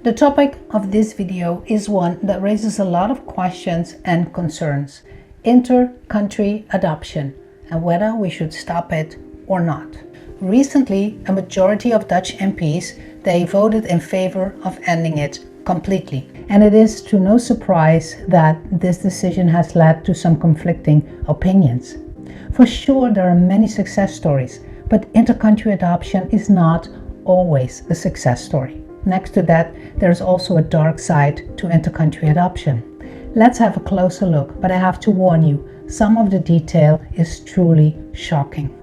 The topic of this video is one that raises a lot of questions and concerns: inter-country adoption and whether we should stop it or not. Recently, a majority of Dutch MPs, they voted in favor of ending it completely. And it is to no surprise that this decision has led to some conflicting opinions. For sure, there are many success stories, but inter-country adoption is not always a success story. Next to that, there is also a dark side to inter-country adoption. Let's have a closer look, but I have to warn you, some of the detail is truly shocking.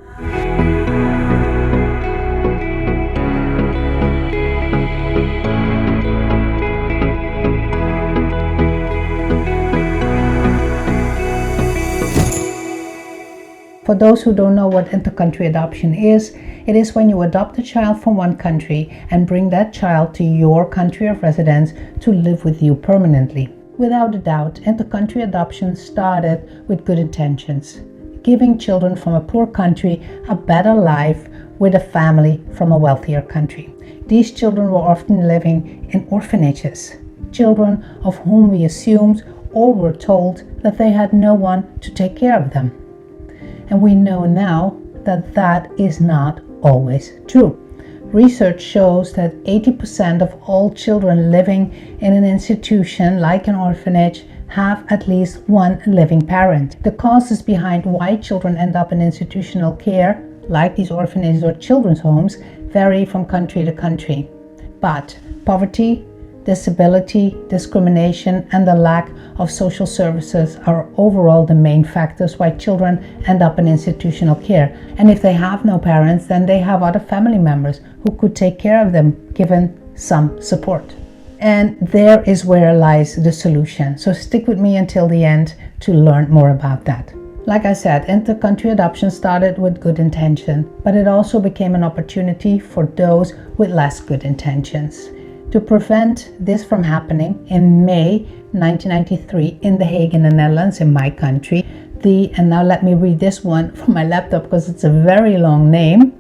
For those who don't know what inter-country adoption is, it is when you adopt a child from one country and bring that child to your country of residence to live with you permanently. Without a doubt, inter-country adoption started with good intentions, giving children from a poor country a better life with a family from a wealthier country. These children were often living in orphanages, children of whom we assumed or were told that they had no one to take care of them. And we know now that that is not always true. Research shows that 80% of all children living in an institution like an orphanage have at least one living parent. The causes behind why children end up in institutional care, like these orphanages or children's homes, vary from country to country. But poverty, disability, discrimination, and the lack of social services are overall the main factors why children end up in institutional care. And if they have no parents, then they have other family members who could take care of them, given some support. And there is where lies the solution. So stick with me until the end to learn more about that. Like I said, inter-country adoption started with good intention, but it also became an opportunity for those with less good intentions. To prevent this from happening, in May 1993 in The Hague in the Netherlands, in my country, and now let me read this one from my laptop because it's a very long name,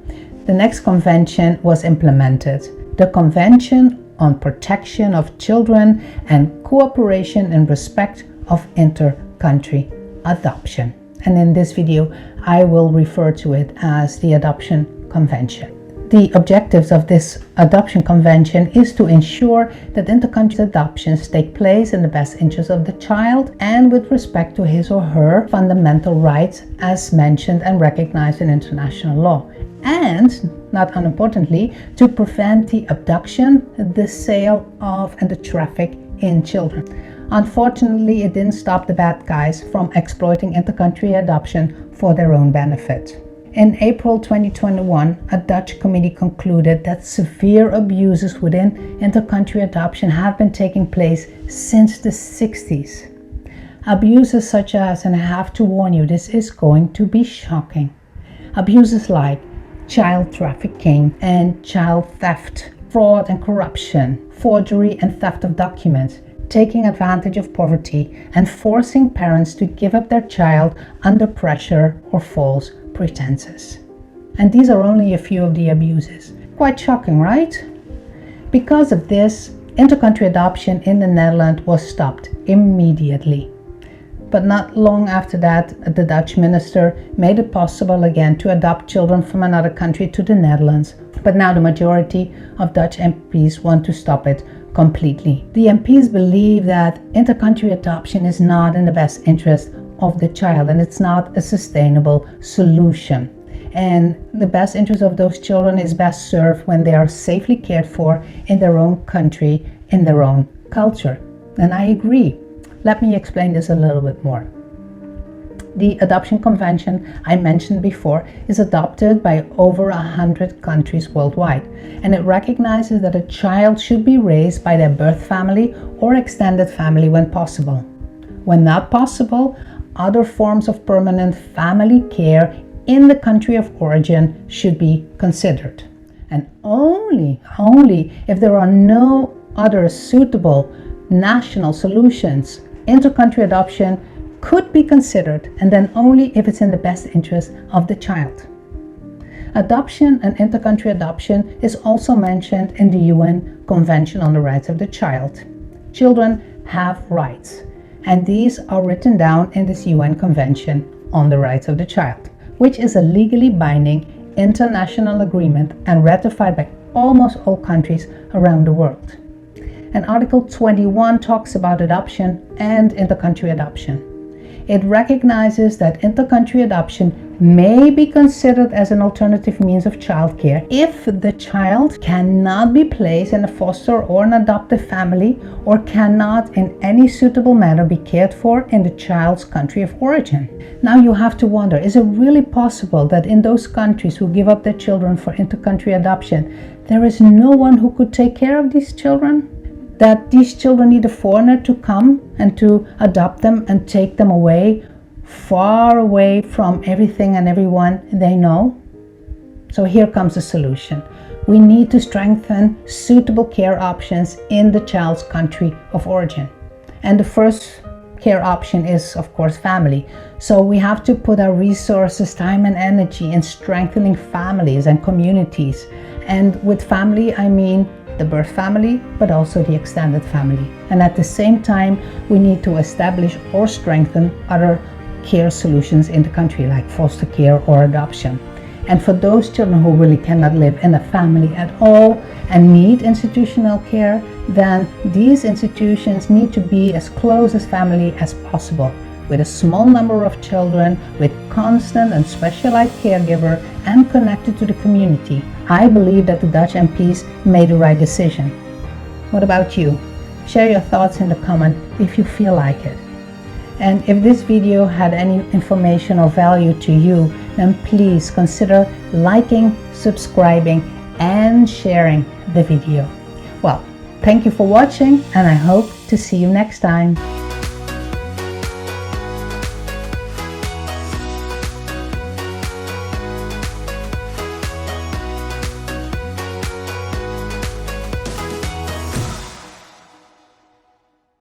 the next convention was implemented. The Convention on Protection of Children and Cooperation in Respect of Inter-Country Adoption. And in this video, I will refer to it as the Adoption Convention. The objectives of this adoption convention is to ensure that inter-country adoptions take place in the best interest of the child and with respect to his or her fundamental rights as mentioned and recognized in international law. And, not unimportantly, to prevent the abduction, the sale of, and the traffic in children. Unfortunately, it didn't stop the bad guys from exploiting inter-country adoption for their own benefit. In April 2021, a Dutch committee concluded that severe abuses within inter-country adoption have been taking place since the 60s. Abuses such as, and I have to warn you, this is going to be shocking, abuses like child trafficking and child theft, fraud and corruption, forgery and theft of documents, taking advantage of poverty, and forcing parents to give up their child under pressure or false pretenses. And these are only a few of the abuses. Quite shocking, right? Because of this, inter-country adoption in the Netherlands was stopped immediately. But not long after that, the Dutch minister made it possible again to adopt children from another country to the Netherlands. But now the majority of Dutch MPs want to stop it completely. The MPs believe that inter-country adoption is not in the best interest of the child and it's not a sustainable solution. And the best interest of those children is best served when they are safely cared for in their own country, in their own culture. And I agree. Let me explain this a little bit more. The Adoption Convention I mentioned before is adopted by over 100 countries worldwide, and it recognizes that a child should be raised by their birth family or extended family when possible. When not possible, other forms of permanent family care in the country of origin should be considered. And only if there are no other suitable national solutions, inter-country adoption could be considered, and then only if it's in the best interest of the child. Adoption and intercountry adoption is also mentioned in the UN Convention on the Rights of the Child. Children have rights, and these are written down in this UN Convention on the Rights of the Child, which is a legally binding international agreement and ratified by almost all countries around the world. And Article 21 talks about adoption and intercountry adoption. It recognizes that intercountry adoption may be considered as an alternative means of childcare if the child cannot be placed in a foster or an adoptive family or cannot in any suitable manner be cared for in the child's country of origin. Now you have to wonder, is it really possible that in those countries who give up their children for intercountry adoption, there is no one who could take care of these children? That these children need a foreigner to come and to adopt them and take them away, far away from everything and everyone they know? So here comes the solution. We need to strengthen suitable care options in the child's country of origin. And the first care option is, of course, family. So we have to put our resources, time and energy in strengthening families and communities. And with family, I mean the birth family, but also the extended family. And at the same time, we need to establish or strengthen other care solutions in the country, like foster care or adoption. And for those children who really cannot live in a family at all and need institutional care, then these institutions need to be as close as family as possible, with a small number of children, with constant and specialized caregiver, and connected to the community. I believe that the Dutch MPs made the right decision. What about you? Share your thoughts in the comment if you feel like it. And if this video had any information or value to you, then please consider liking, subscribing, and sharing the video. Well, thank you for watching, and I hope to see you next time.